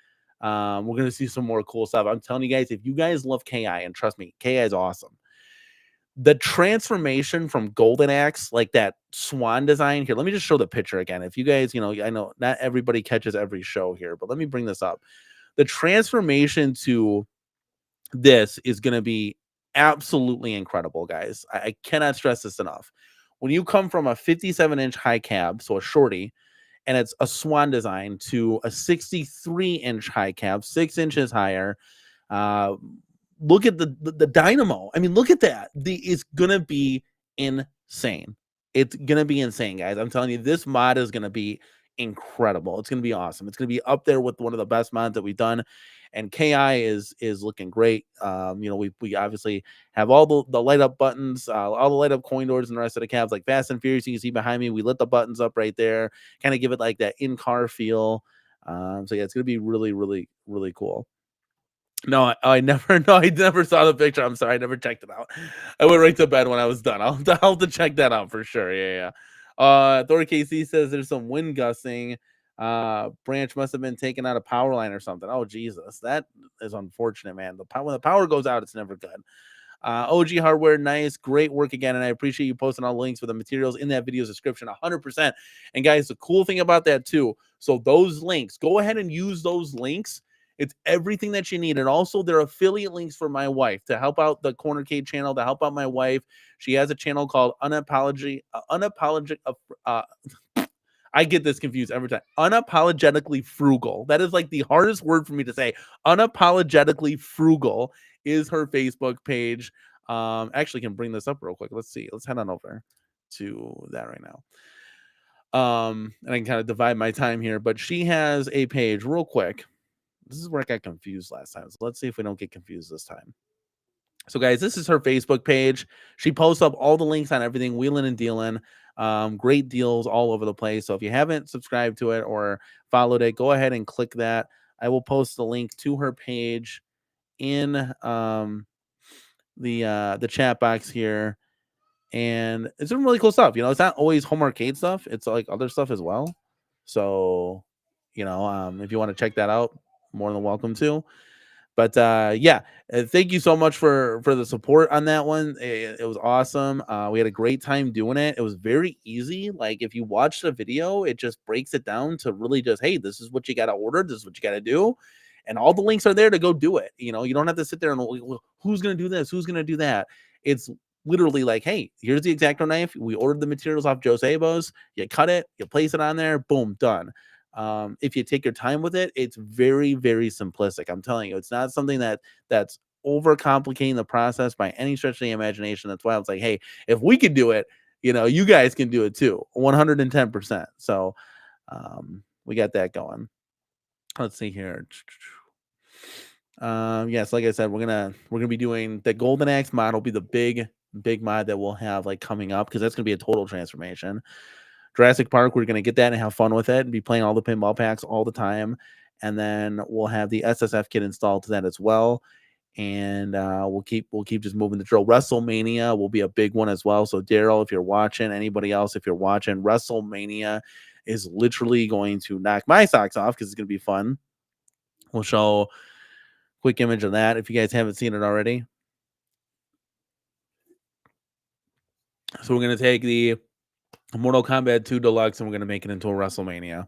some more cool stuff. I'm telling you guys, if you guys love KI, and trust me, KI is awesome. The transformation from Golden Axe, like that swan design here. Let me just show the picture again. If you guys, I know not everybody catches every show here, but let me bring this up. The transformation to this is going to be absolutely incredible, guys. I cannot stress this enough. When you come from a 57-inch high cab, so a shorty, and it's a swan design, to a 63-inch high cab, 6 inches higher. Look at the dynamo. I mean, look at that. It's gonna be insane. It's gonna be insane, guys. I'm telling you, this mod is gonna be incredible. It's gonna be awesome. It's gonna be up there with one of the best mods that we've done. And KI is looking great. We obviously have all the light up buttons, all the light up coin doors, and the rest of the cabs, like Fast and Furious. You can see behind me, we lit the buttons up right there, kind of give it like that in car feel. So yeah, it's gonna be really, really, really cool. No, I never. No, I never saw the picture. I'm sorry, I never checked it out. I went right to bed when I was done. I'll have to check that out for sure. Yeah. Thor KC says there's some wind gusting. Branch must have been taken out of power line or something. Oh Jesus, that is unfortunate, man. When the power goes out, it's never good. OG Hardware, nice, great work again, and I appreciate you posting all the links for the materials in that video's description, 100%. And guys, the cool thing about that too, so those links, go ahead and use those links. It's everything that you need. And also, they're affiliate links for my wife to help out the CornerCade channel, to help out my wife. She has a channel called I get this confused every time. Unapologetically Frugal. That is like the hardest word for me to say. Unapologetically Frugal is her Facebook page. Actually can bring this up real quick. Let's see. Let's head on over to that right now. And I can kind of divide my time here, but she has a page real quick. This is where I got confused last time. So let's see if we don't get confused this time. So guys, this is her Facebook page. She posts up all the links on everything, wheeling and dealing. Great deals all over the place. So if you haven't subscribed to it or followed it, go ahead and click that. I will post the link to her page in the chat box here. And it's some really cool stuff. It's not always home arcade stuff. It's like other stuff as well. So, if you want to check that out, more than welcome to. But yeah, thank you so much for the support on that one. It was awesome. We had a great time doing it. It was very easy. Like if you watch the video, it just breaks it down to really just, hey, this is what you got to order. This is what you got to do. And all the links are there to go do it. You know, you don't have to sit there and well, who's going to do this? Who's going to do that? It's literally like, hey, here's the X-Acto knife. We ordered the materials off Jose's. You cut it, you place it on there, boom, done. If you take your time with it, it's very, very simplistic. I'm telling you, it's not something that's overcomplicating the process by any stretch of the imagination. That's why I was like, hey, if we could do it, you know, you guys can do it too, 110%. So we got that going. Let's see here. Yes, like I said, we're gonna be doing the Golden Axe mod. Will be the big mod that we'll have like coming up because that's gonna be a total transformation. Jurassic Park, we're going to get that and have fun with it and be playing all the pinball packs all the time. And then we'll have the SSF kit installed to that as well. And we'll keep just moving the drill. WrestleMania will be a big one as well. So Daryl, if you're watching, anybody else, if you're watching, WrestleMania is literally going to knock my socks off because it's going to be fun. We'll show a quick image of that if you guys haven't seen it already. So we're going to take the Mortal Kombat 2 Deluxe and we're going to make it into a WrestleMania.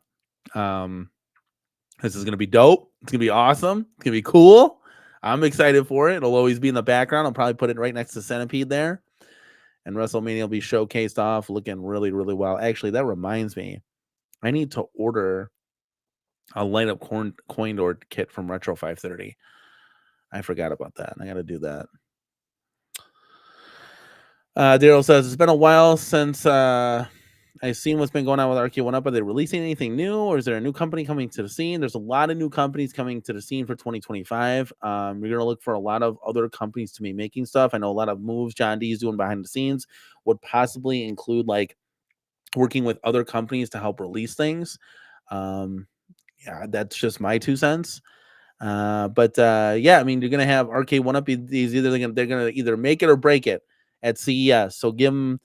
This is going to be dope. It's going to be awesome. It's going to be cool. I'm excited for it. It'll always be in the background. I'll probably put it right next to Centipede there. And WrestleMania will be showcased off looking really, really well. Actually, that reminds me. I need to order a light up coin door kit from Retro 530. I forgot about that. I got to do that. Daryl says, it's been a while since I've seen what's been going on with Arcade 1-Up. Are they releasing anything new, or is there a new company coming to the scene? There's a lot of new companies coming to the scene for 2025. We're going to look for a lot of other companies to be making stuff. I know a lot of moves John D is doing behind the scenes would possibly include like working with other companies to help release things. Yeah, that's just my 2 cents. But yeah, I mean, you're going to have Arcade 1-Up. They're going to either make it or break it at CES. So give them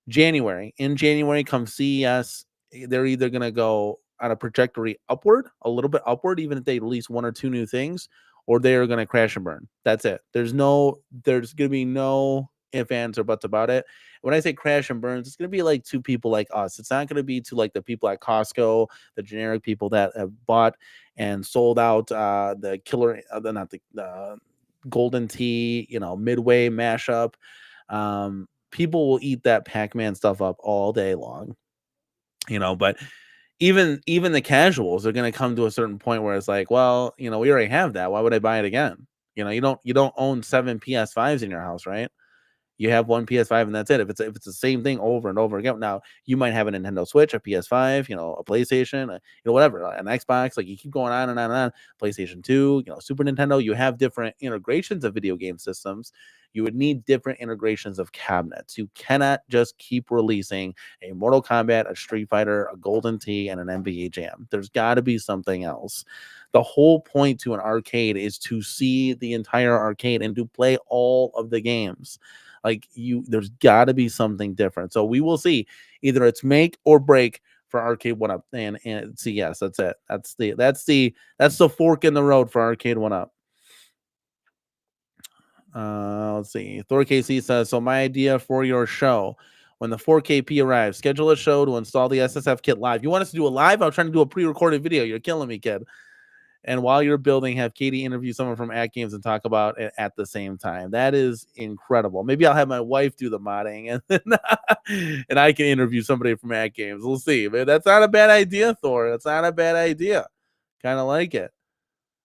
January. In January, come CES, they're either going to go on a trajectory upward, a little bit upward, even if they release 1 or 2 new things, or they are going to crash and burn. That's it. There's going to be no ifs, ands, or buts about it. When I say crash and burns, it's going to be like to people like us. It's not going to be to like the people at Costco, the generic people that have bought and sold out the killer, not the Golden Tee, Midway mashup. People will eat that Pac-Man stuff up all day long, but even the casuals are going to come to a certain point where it's like, well, we already have that. Why would I buy it again? You don't own 7 PS5s in your house, right? You have 1 PS5 and that's it. If it's the same thing over and over again, now you might have a Nintendo Switch, a PS5, a PlayStation, whatever, an Xbox. Like you keep going on and on and on. PlayStation 2, Super Nintendo. You have different integrations of video game systems. You would need different integrations of cabinets. You cannot just keep releasing a Mortal Kombat, a Street Fighter, a Golden Tee, and an NBA Jam. There's got to be something else. The whole point to an arcade is to see the entire arcade and to play all of the games. Like there's got to be something different. So we will see. Either it's make or break for Arcade 1-Up, and see, yes, that's it. That's the fork in the road for Arcade 1-Up. Let's see. Thor KC says, so my idea for your show, when the 4KP arrives, schedule a show to install the SSF kit live. You want us to do a live? I'm trying to do a pre-recorded video. You're killing me, kid. And while you're building, have Katie interview someone from AtGames and talk about it at the same time. That is incredible. Maybe I'll have my wife do the modding and then, and I can interview somebody from AtGames. We'll see. But that's not a bad idea, Thor. That's not a bad idea. Kind of like it.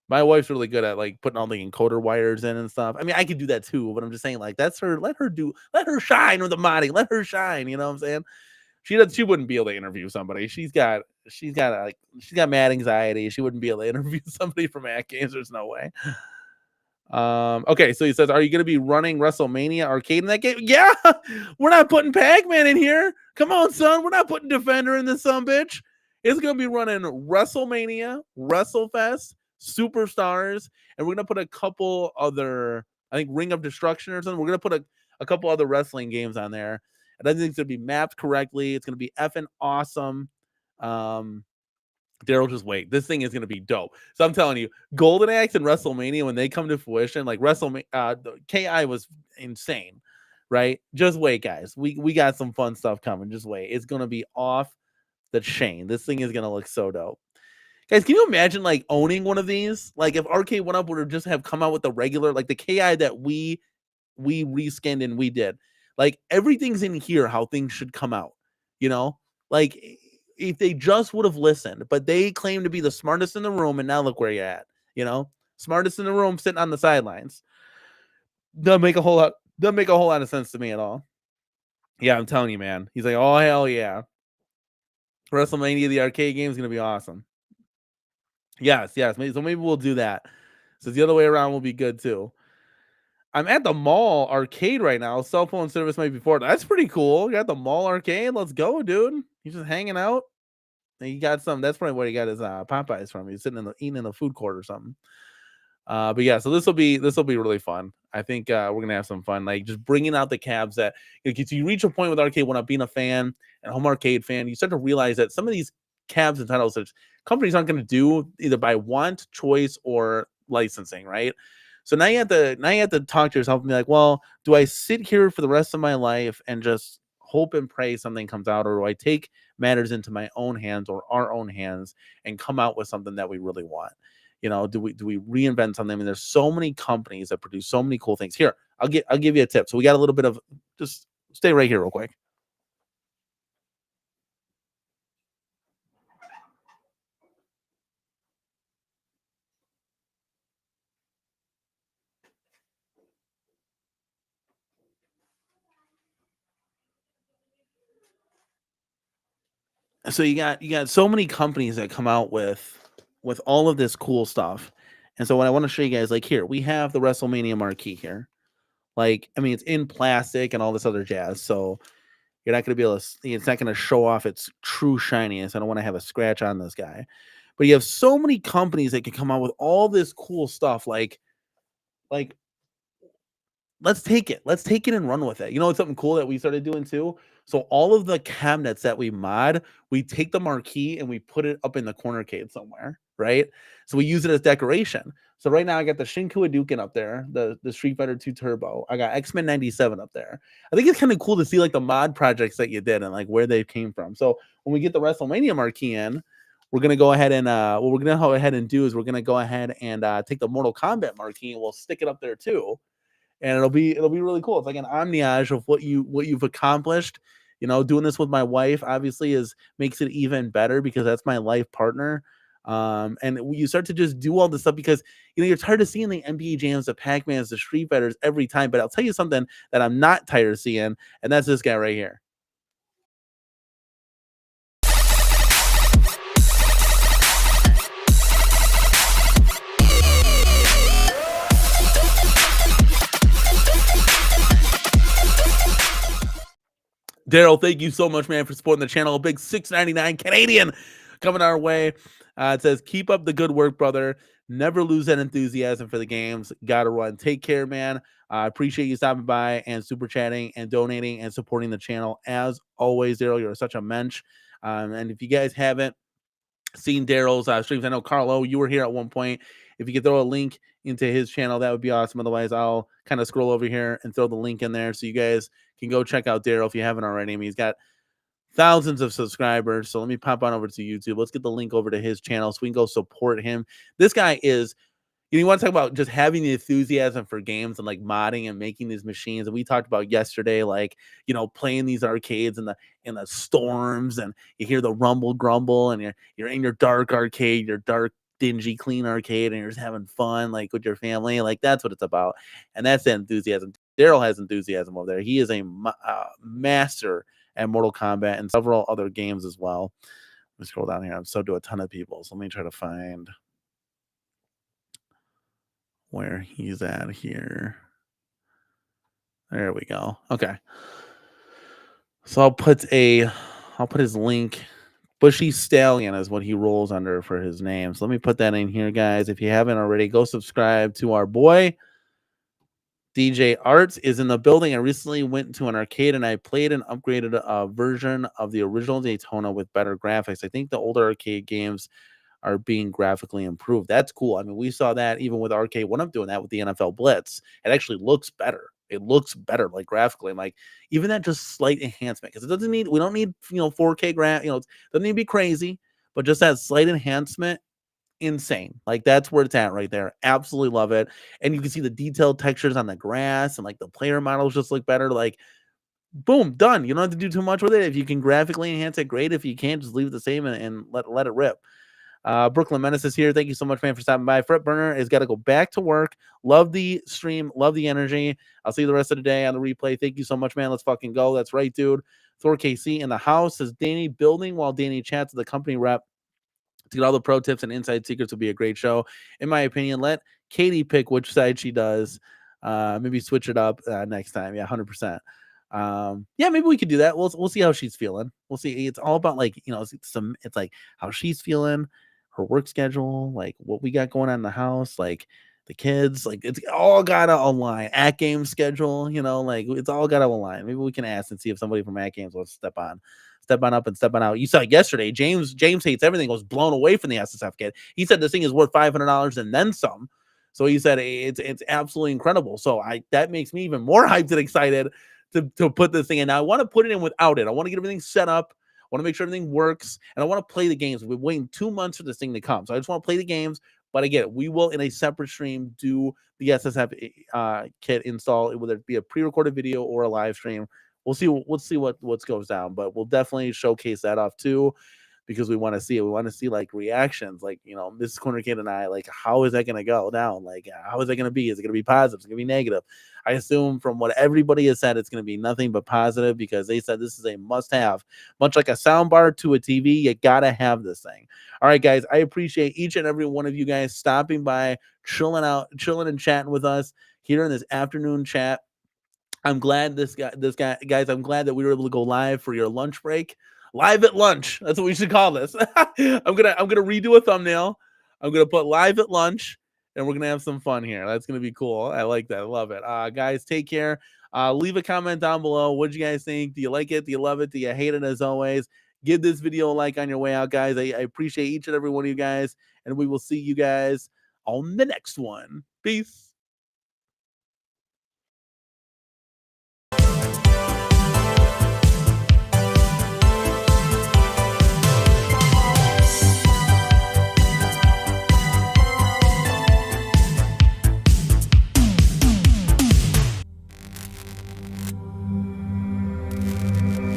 My wife's really good at like putting all the encoder wires in and stuff. I mean, I could do that too, but I'm just saying like that's her. Let her shine with the modding. Let her shine. You know what I'm saying? She wouldn't be able to interview somebody. She's got mad anxiety. She wouldn't be able to interview somebody from AtGames. There's no way. Okay, so he says, are you going to be running WrestleMania arcade in that game? Yeah, we're not putting Pac-Man in here. Come on, son. We're not putting Defender in this bitch. It's going to be running WrestleMania, WrestleFest, Superstars, and we're going to put a couple other, I think Ring of Destruction or something. We're going to put a couple other wrestling games on there. And I think it's going to be mapped correctly. It's going to be effing awesome. Daryl, just wait. This thing is going to be dope. So I'm telling you, Golden Axe and WrestleMania, when they come to fruition, like WrestleMania, KI was insane, right? Just wait, guys. We got some fun stuff coming. Just wait. It's going to be off the chain. This thing is going to look so dope. Guys, can you imagine like owning one of these? Like if Arcade 1UP would have just have come out with the regular, like the KI that we reskinned and we did. Like everything's in here how things should come out, you know? Like if they just would have listened, but they claim to be the smartest in the room, and now look where you're at, you know? Smartest in the room sitting on the sidelines. Doesn't make a whole lot of sense to me at all. Yeah, I'm telling you, man. He's like, oh hell yeah. WrestleMania, the arcade game is gonna be awesome. Yes. So maybe we'll do that. So the other way around will be good too. I'm at the mall arcade right now. Cell phone service might be forward. That's pretty cool. You got the mall arcade. Let's go, dude. He's just hanging out. And he got some. That's probably where he got his Popeyes from. He's sitting eating in the food court or something. But yeah, so this will be really fun. I think we're gonna have some fun, like just bringing out the cabs that you reach a point with arcade when I'm being a fan and home arcade fan, you start to realize that some of these cabs and titles that companies aren't going to do either by want, choice, or licensing, right? So now you have to talk to yourself and be like, well, do I sit here for the rest of my life and just hope and pray something comes out, or do I take matters into my own hands or our own hands and come out with something that we really want? You know, do we reinvent something? I mean, there's so many companies that produce so many cool things. Here, I'll give you a tip. So we got a little bit of, just stay right here real quick. So you got so many companies that come out with all of this cool stuff. And so what I want to show you guys, like here, we have the WrestleMania marquee here. Like, I mean, it's in plastic and all this other jazz. So you're not going to be able to, it's not going to show off its true shininess. I don't want to have a scratch on this guy. But you have so many companies that can come out with all this cool stuff. Like let's take it. Let's take it and run with it. You know, it's something cool that we started doing too. So all of the cabinets that we mod, we take the marquee and we put it up in the CornerCade somewhere, right? So we use it as decoration. So right now I got the Shinku Hadouken up there, the Street Fighter 2 Turbo. I got X-Men 97 up there. I think it's kind of cool to see like the mod projects that you did and like where they came from. So when we get the WrestleMania marquee in, we're gonna go ahead and what we're gonna go ahead and do is we're gonna go ahead and take the Mortal Kombat marquee and we'll stick it up there too, and it'll be really cool. It's like an omniage of what you've accomplished. You know, doing this with my wife obviously makes it even better because that's my life partner. And you start to just do all this stuff because you know you're tired of seeing the NBA Jams, the Pac-Mans, the Street Fighters every time. But I'll tell you something that I'm not tired of seeing, and that's this guy right here. Daryl, thank you so much, man, for supporting the channel. A big $6.99 Canadian coming our way. It says, keep up the good work, brother. Never lose that enthusiasm for the games. Gotta run. Take care, man. I appreciate you stopping by and super chatting and donating and supporting the channel. As always, Daryl, you're such a mensch. And if you guys haven't seen Daryl's streams, I know Carlo, you were here at one point. If you could throw a link into his channel, that would be awesome. Otherwise, I'll kind of scroll over here and throw the link in there so you guys can go check out Daryl if you haven't already. I mean, he's got thousands of subscribers. So let me pop on over to YouTube. Let's get the link over to his channel so we can go support him. This guy is, you want to talk about just having the enthusiasm for games and like modding and making these machines. And we talked about yesterday, like, you know, playing these arcades in the storms, and you hear the rumble grumble, and you're in your dark arcade, your dark, dingy, clean arcade, and you're just having fun like with your family. Like that's what it's about. And that's the enthusiasm. Daryl has enthusiasm over there. He is a master at Mortal Kombat and several other games as well. Let me scroll down here. I'm so do a ton of people. So let me try to find where he's at here. There we go. Okay. So I'll put his link. Bushy Stallion is what he rolls under for his name. So let me put that in here, guys. If you haven't already, go subscribe to our boy. DJ Arts is in the building. I recently went to an arcade and I played an upgraded version of the original Daytona with better graphics. I think the older arcade games are being graphically improved. That's cool. I mean, we saw that even with arcade when I'm doing that with the NFL Blitz. It actually looks better. It looks better, like graphically, like even that just slight enhancement because it doesn't need. We don't need 4K it doesn't need to be crazy, but just that slight enhancement, insane. Like that's where it's at right there. Absolutely love it. And you can see the detailed textures on the grass and like the player models just look better. Like boom, done. You don't have to do too much with it. If you can graphically enhance it, great. If you can't, just leave it the same and let it rip. Brooklyn Menace is here. Thank you so much, man, for stopping by. Fret Burner has got to go back to work. Love the stream. Love the energy. I'll see you the rest of the day on the replay. Thank you so much, man. Let's fucking go. That's right, dude. Thor KC in the house says Danny building while Danny chats to the company rep to get all the pro tips and inside secrets. Will be a great show. In my opinion, let Katie pick which side she does. Maybe switch it up next time. Yeah, 100%. Yeah, maybe we could do that. We'll see how she's feeling. We'll see. It's all about like, it's like how she's feeling, her work schedule, like what we got going on in the house, like the kids, like it's all gotta align. AtGames schedule, like it's all gotta align. Maybe we can ask and see if somebody from AtGames wants to step on up and step on out. You saw yesterday, James hates everything was blown away from the SSF kit. He said this thing is worth $500 and then some. So he said it's absolutely incredible. So that makes me even more hyped and excited to put this thing in. Now I want to put it in without it. I want to get everything set up. I want to make sure everything works, and I want to play the games. We've been waiting 2 months for this thing to come, so I just want to play the games. But again, we will in a separate stream do the SSF kit install, whether it be a pre-recorded video or a live stream. We'll see what goes down, but we'll definitely showcase that off too, because we want to see it. We want to see like reactions, like Mrs. CornerCade and I, like how is that going to go down? Like how is that going to be? Is it going to be positive? Is it going to be negative? I assume from what everybody has said, it's going to be nothing but positive because they said this is a must-have, much like a soundbar to a TV. You gotta have this thing. All right, guys, I appreciate each and every one of you guys stopping by, chilling and chatting with us here in this afternoon chat. I'm glad guys, I'm glad that we were able to go live for your lunch break. Live at lunch. That's what we should call this. I'm gonna redo a thumbnail. I'm gonna put live at lunch, and we're gonna have some fun here. That's gonna be cool. I like that. I love it. Guys, take care. Leave a comment down below. What do you guys think? Do you like it? Do you love it? Do you hate it? As always, give this video a like on your way out, guys. I appreciate each and every one of you guys, and we will see you guys on the next one. Peace.